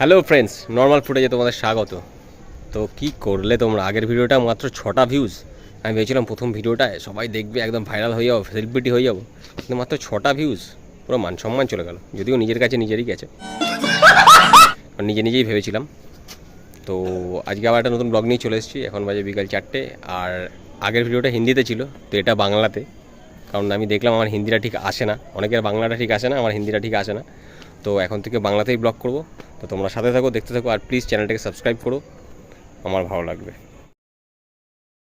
Hello friends, normal ফুটেজে তোমাদের স্বাগত। তো কি করলে তোমরা? আগের ভিডিওটা মাত্র 6টা ভিউজ। আমি ভেবেছিলাম প্রথম ভিডিওটায় সবাই দেখবে, একদম ভাইরাল হয়ে যাবো, সেলিব্রিটি হয়ে যাবো, কিন্তু মাত্র 6টা ভিউজ, পুরো মান সম্মান চলে গেল। যদিও নিজের কাছে নিজেরই গেছে, নিজেই ভেবেছিলাম। তো আজকে আবার একটা নতুন ব্লগ নিয়ে চলে এসেছি। এখন বাজে বিকাল 4টে। আর আগের ভিডিওটা হিন্দিতে ছিল, তো এটা বাংলাতে, কারণ আমি দেখলাম আমার হিন্দিটা ঠিক আসে না। অনেকের বাংলাটা ঠিক আসে না, আমার হিন্দিটা ঠিক আসে না। তো এখন থেকে বাংলাতেই ব্লগ করব। তো তোমরা সাথে থাকো, দেখতে থাকো, আর প্লিজ চ্যানেলটাকে সাবস্ক্রাইব করো, আমার ভালো লাগবে।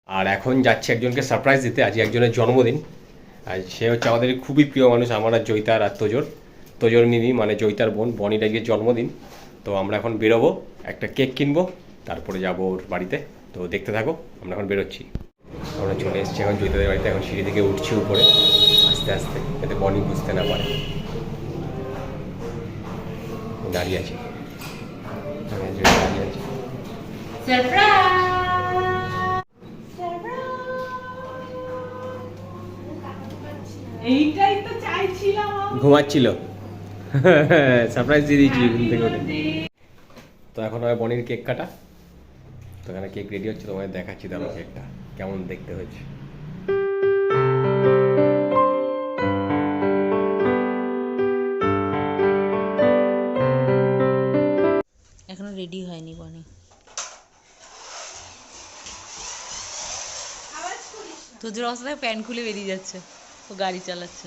আর এখন যাচ্ছি একজনকে সারপ্রাইজ দিতে। আজ একজনের জন্মদিন। আর সে হচ্ছে আমাদের খুবই প্রিয় মানুষ, আমার আর জয়িতার আর তোজোর মিনি, মানে জয়িতার বোন বনির আজকে জন্মদিন। তো আমরা এখন বেরোবো, একটা কেক কিনবো, তারপরে যাবো ওর বাড়িতে। তো দেখতে থাকো, আমরা এখন বেরোচ্ছি। আমরা চলে এসেছি এখন জয়িতাদের বাড়িতে। এখন সিঁড়ি থেকে উঠছি উপরে আস্তে আস্তে, যাতে বনি বুঝতে না পারে। দাঁড়িয়ে আছি, এইটাই তো চাইছিলাম। ঘুমাচ্ছিল, সারপ্রাইজ দিয়ে দিয়েছি ঘুম থেকে উঠে। তো এখন হবে বনির কেক কাটা। তো এখানে কেক রেডি হচ্ছে, তোমাদের দেখাচ্ছি, দাঁড়ো কেকটা কেমন দেখতে হয়েছে। এখনো রেডি হয়নি বনি। তোদের অবস্থায় প্যান্ট খুলে বেরিয়ে যাচ্ছে, ও গাড়ি চালাচ্ছে।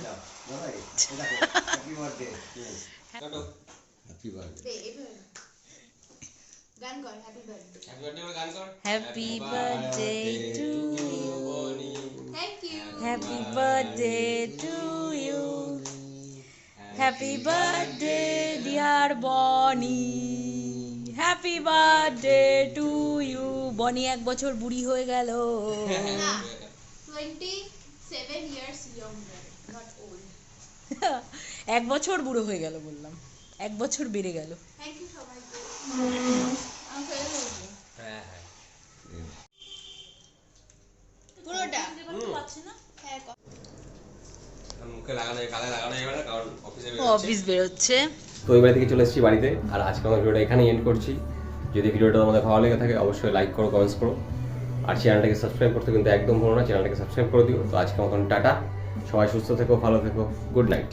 Happy birthday to you, happy birthday to you, happy birthday dear Boni, happy birthday to you. Boni 1 বছর বুড়ি হয়ে গেল। 27 years younger, not old. 1 বছর বুড়ো হয়ে গেল বললাম, 1 বছর বেড়ে গেল। Thank you so much. I'm very happy. হ্যাঁ হ্যাঁ, পুরোটা হ্যাঁ মুখে লাগানো, কালে লাগানো যাবে না, কারণ অফিস বেরোচ্ছে। তো ওই বাড়ি থেকে চলে এসেছি বাড়িতে। আর আজকে আমার ভিডিওটা এখানেই এন্ড করছি। যদি ভিডিওটা তোমাদের ভালো লেগে থাকে অবশ্যই লাইক করো, কমেন্টস করো, আর চ্যানেলটাকে সাবস্ক্রাইব করতে কিন্তু একদম ভুলো না, চ্যানেলটাকে সাবস্ক্রাইব করে দিও। তো আজকে মতন টাটা, সবাই সুস্থ থেকো, ভালো থেকো, গুড নাইট।